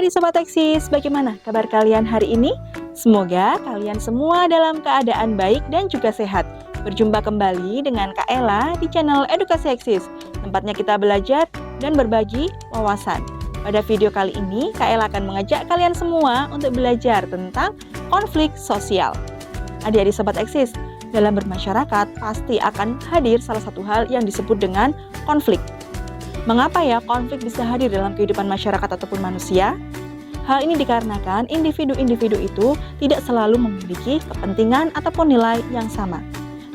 Hai Sobat Eksis, bagaimana kabar kalian hari ini? Semoga kalian semua dalam keadaan baik dan juga sehat. Berjumpa kembali dengan Kak Ella di channel Edukasi Eksis, tempatnya kita belajar dan berbagi wawasan. Pada video kali ini, Kak Ella akan mengajak kalian semua untuk belajar tentang konflik sosial. Adik-adik Sobat Eksis, dalam bermasyarakat pasti akan hadir salah satu hal yang disebut dengan konflik. Mengapa ya konflik bisa hadir dalam kehidupan masyarakat ataupun manusia? Hal ini dikarenakan individu-individu itu tidak selalu memiliki kepentingan ataupun nilai yang sama.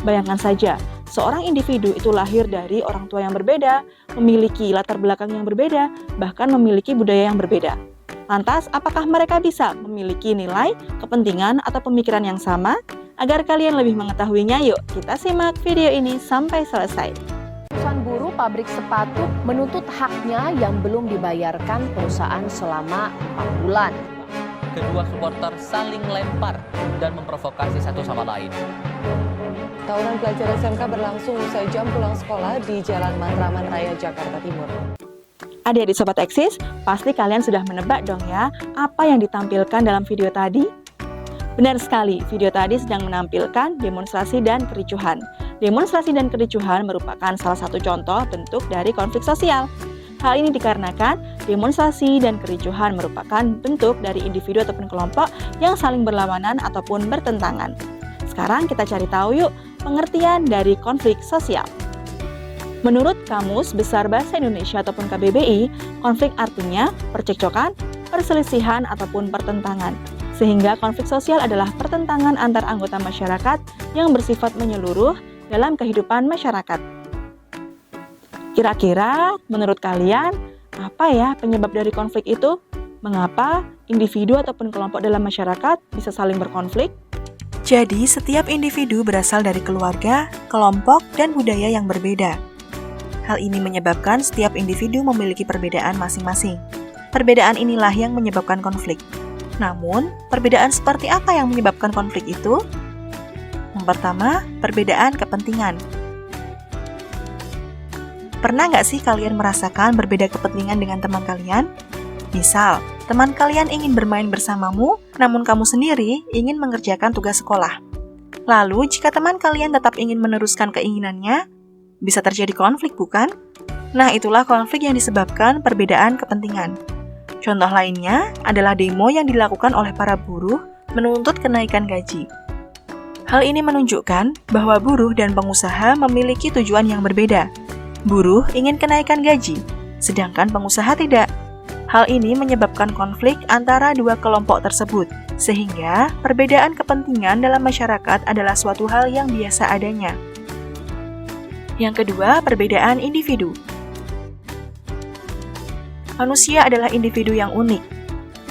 Bayangkan saja, seorang individu itu lahir dari orang tua yang berbeda, memiliki latar belakang yang berbeda, bahkan memiliki budaya yang berbeda. Lantas, apakah mereka bisa memiliki nilai, kepentingan, atau pemikiran yang sama? Agar kalian lebih mengetahuinya, yuk kita simak video ini sampai selesai. Ratusan buruh pabrik sepatu menuntut haknya yang belum dibayarkan perusahaan selama 4 bulan. Kedua supporter saling lempar dan memprovokasi satu sama lain. Tawuran pelajar SMK berlangsung usai jam pulang sekolah di Jalan Matraman Raya, Jakarta Timur. Adik-adik Sobat Eksis, pasti kalian sudah menebak dong ya, apa yang ditampilkan dalam video tadi? Benar sekali, video tadi sedang menampilkan demonstrasi dan kericuhan. Demonstrasi dan kericuhan merupakan salah satu contoh bentuk dari konflik sosial. Hal ini dikarenakan demonstrasi dan kericuhan merupakan bentuk dari individu ataupun kelompok yang saling berlawanan ataupun bertentangan. Sekarang kita cari tahu yuk pengertian dari konflik sosial. Menurut Kamus Besar Bahasa Indonesia ataupun KBBI, konflik artinya percekcokan, perselisihan ataupun pertentangan. Sehingga konflik sosial adalah pertentangan antar anggota masyarakat yang bersifat menyeluruh dalam kehidupan masyarakat. Kira-kira menurut kalian, apa ya penyebab dari konflik itu? Mengapa individu ataupun kelompok dalam masyarakat bisa saling berkonflik? Jadi, setiap individu berasal dari keluarga, kelompok, dan budaya yang berbeda. Hal ini menyebabkan setiap individu memiliki perbedaan masing-masing. Perbedaan inilah yang menyebabkan konflik. Namun, perbedaan seperti apa yang menyebabkan konflik itu? Yang pertama, perbedaan kepentingan. Pernah nggak sih kalian merasakan berbeda kepentingan dengan teman kalian? Misal, teman kalian ingin bermain bersamamu, namun kamu sendiri ingin mengerjakan tugas sekolah. Lalu, jika teman kalian tetap ingin meneruskan keinginannya, bisa terjadi konflik, bukan? Nah, itulah konflik yang disebabkan perbedaan kepentingan. Contoh lainnya adalah demo yang dilakukan oleh para buruh menuntut kenaikan gaji. Hal ini menunjukkan bahwa buruh dan pengusaha memiliki tujuan yang berbeda. Buruh ingin kenaikan gaji, sedangkan pengusaha tidak. Hal ini menyebabkan konflik antara dua kelompok tersebut, sehingga perbedaan kepentingan dalam masyarakat adalah suatu hal yang biasa adanya. Yang kedua, perbedaan individu. Manusia adalah individu yang unik.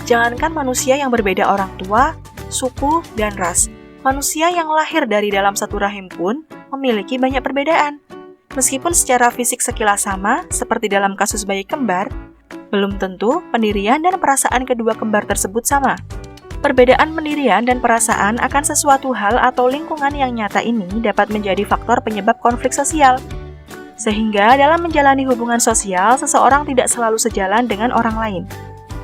Jangankan manusia yang berbeda orang tua, suku, dan ras, manusia yang lahir dari dalam satu rahim pun memiliki banyak perbedaan. Meskipun secara fisik sekilas sama, seperti dalam kasus bayi kembar, belum tentu pendirian dan perasaan kedua kembar tersebut sama. Perbedaan pendirian dan perasaan akan sesuatu hal atau lingkungan yang nyata ini dapat menjadi faktor penyebab konflik sosial. Sehingga dalam menjalani hubungan sosial, seseorang tidak selalu sejalan dengan orang lain.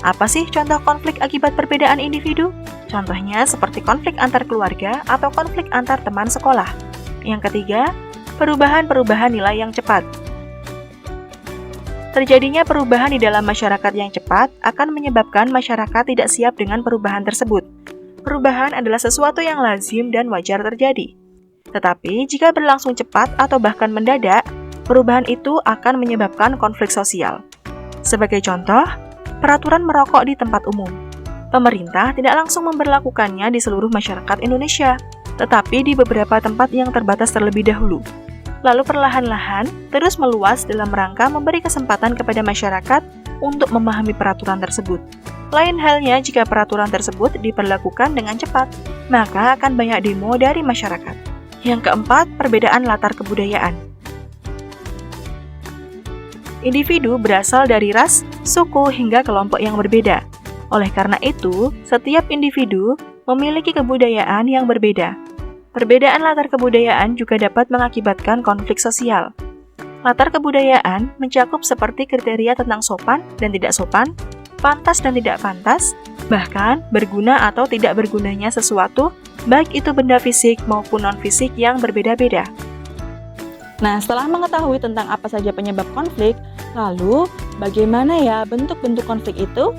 Apa sih contoh konflik akibat perbedaan individu? Contohnya seperti konflik antar keluarga atau konflik antar teman sekolah. Yang ketiga, perubahan-perubahan nilai yang cepat. Terjadinya perubahan di dalam masyarakat yang cepat akan menyebabkan masyarakat tidak siap dengan perubahan tersebut. Perubahan adalah sesuatu yang lazim dan wajar terjadi. Tetapi jika berlangsung cepat atau bahkan mendadak, perubahan itu akan menyebabkan konflik sosial. Sebagai contoh, peraturan merokok di tempat umum. Pemerintah tidak langsung memberlakukannya di seluruh masyarakat Indonesia, tetapi di beberapa tempat yang terbatas terlebih dahulu. Lalu perlahan-lahan terus meluas dalam rangka memberi kesempatan kepada masyarakat untuk memahami peraturan tersebut. Lain halnya jika peraturan tersebut diberlakukan dengan cepat, maka akan banyak demo dari masyarakat. Yang keempat, perbedaan latar kebudayaan. Individu berasal dari ras, suku, hingga kelompok yang berbeda. Oleh karena itu, setiap individu memiliki kebudayaan yang berbeda. Perbedaan latar kebudayaan juga dapat mengakibatkan konflik sosial. Latar kebudayaan mencakup seperti kriteria tentang sopan dan tidak sopan, pantas dan tidak pantas, bahkan berguna atau tidak bergunanya sesuatu, baik itu benda fisik maupun non-fisik yang berbeda-beda. Nah, setelah mengetahui tentang apa saja penyebab konflik, lalu bagaimana ya bentuk-bentuk konflik itu?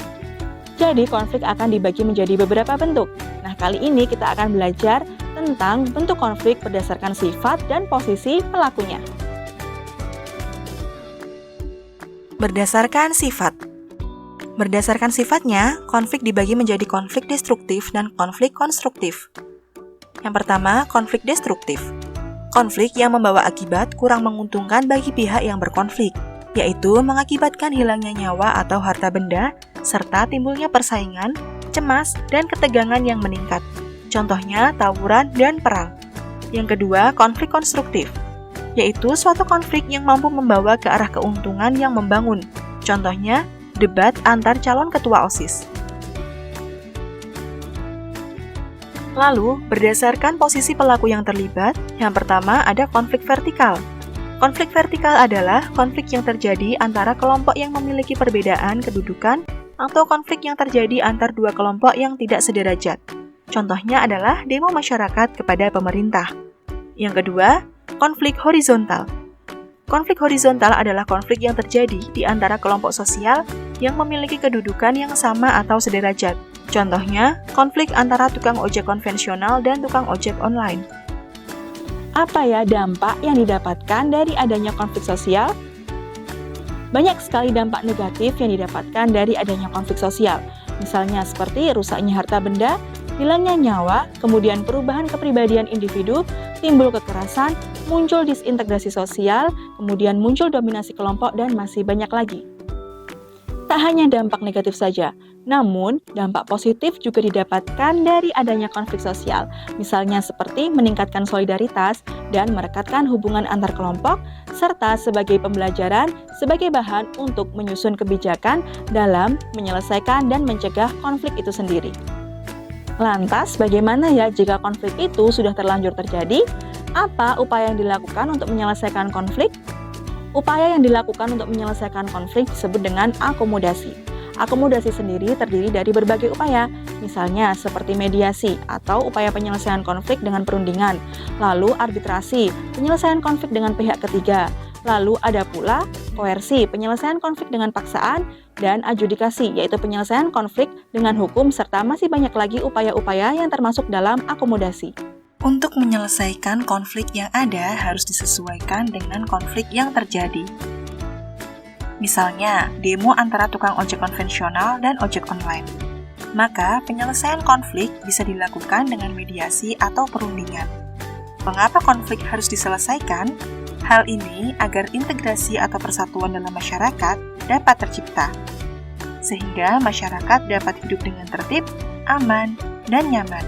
Jadi, konflik akan dibagi menjadi beberapa bentuk. Nah, kali ini kita akan belajar tentang bentuk konflik berdasarkan sifat dan posisi pelakunya. Berdasarkan sifat. Berdasarkan sifatnya, konflik dibagi menjadi konflik destruktif dan konflik konstruktif. Yang pertama, konflik destruktif. Konflik yang membawa akibat kurang menguntungkan bagi pihak yang berkonflik, yaitu mengakibatkan hilangnya nyawa atau harta benda, serta timbulnya persaingan, cemas, dan ketegangan yang meningkat. Contohnya, tawuran dan perang. Yang kedua, konflik konstruktif, yaitu suatu konflik yang mampu membawa ke arah keuntungan yang membangun. Contohnya, debat antar calon ketua OSIS. Lalu, berdasarkan posisi pelaku yang terlibat, yang pertama ada konflik vertikal. Konflik vertikal adalah konflik yang terjadi antara kelompok yang memiliki perbedaan kedudukan atau konflik yang terjadi antar dua kelompok yang tidak sederajat. Contohnya adalah demo masyarakat kepada pemerintah. Yang kedua, konflik horizontal. Konflik horizontal adalah konflik yang terjadi di antara kelompok sosial yang memiliki kedudukan yang sama atau sederajat. Contohnya, konflik antara tukang ojek konvensional dan tukang ojek online. Apa ya dampak yang didapatkan dari adanya konflik sosial? Banyak sekali dampak negatif yang didapatkan dari adanya konflik sosial. Misalnya seperti rusaknya harta benda, hilangnya nyawa, kemudian perubahan kepribadian individu, timbul kekerasan, muncul disintegrasi sosial, kemudian muncul dominasi kelompok, dan masih banyak lagi. Tak hanya dampak negatif saja, namun dampak positif juga didapatkan dari adanya konflik sosial, misalnya seperti meningkatkan solidaritas dan merekatkan hubungan antar kelompok, serta sebagai pembelajaran sebagai bahan untuk menyusun kebijakan dalam menyelesaikan dan mencegah konflik itu sendiri. Lantas, bagaimana ya jika konflik itu sudah terlanjur terjadi? Apa upaya yang dilakukan untuk menyelesaikan konflik? Upaya yang dilakukan untuk menyelesaikan konflik disebut dengan akomodasi. Akomodasi sendiri terdiri dari berbagai upaya, misalnya seperti mediasi atau upaya penyelesaian konflik dengan perundingan, lalu arbitrasi, penyelesaian konflik dengan pihak ketiga, lalu ada pula koersi, penyelesaian konflik dengan paksaan, dan adjudikasi, yaitu penyelesaian konflik dengan hukum, serta masih banyak lagi upaya-upaya yang termasuk dalam akomodasi. Untuk menyelesaikan konflik yang ada harus disesuaikan dengan konflik yang terjadi. Misalnya, demo antara tukang ojek konvensional dan ojek online. Maka, penyelesaian konflik bisa dilakukan dengan mediasi atau perundingan. Mengapa konflik harus diselesaikan? Hal ini agar integrasi atau persatuan dalam masyarakat dapat tercipta, sehingga masyarakat dapat hidup dengan tertib, aman, dan nyaman.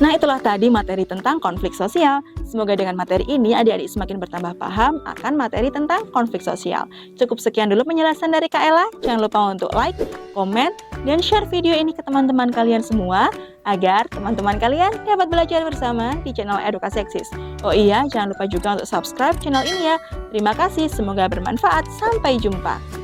Nah, itulah tadi materi tentang konflik sosial. Semoga dengan materi ini adik-adik semakin bertambah paham akan materi tentang konflik sosial. Cukup sekian dulu penjelasan dari Kak Ella. Jangan lupa untuk like, komen, dan share video ini ke teman-teman kalian semua agar teman-teman kalian dapat belajar bersama di channel Edukasi Eksis. Oh iya, jangan lupa juga untuk subscribe channel ini ya. Terima kasih, semoga bermanfaat. Sampai jumpa.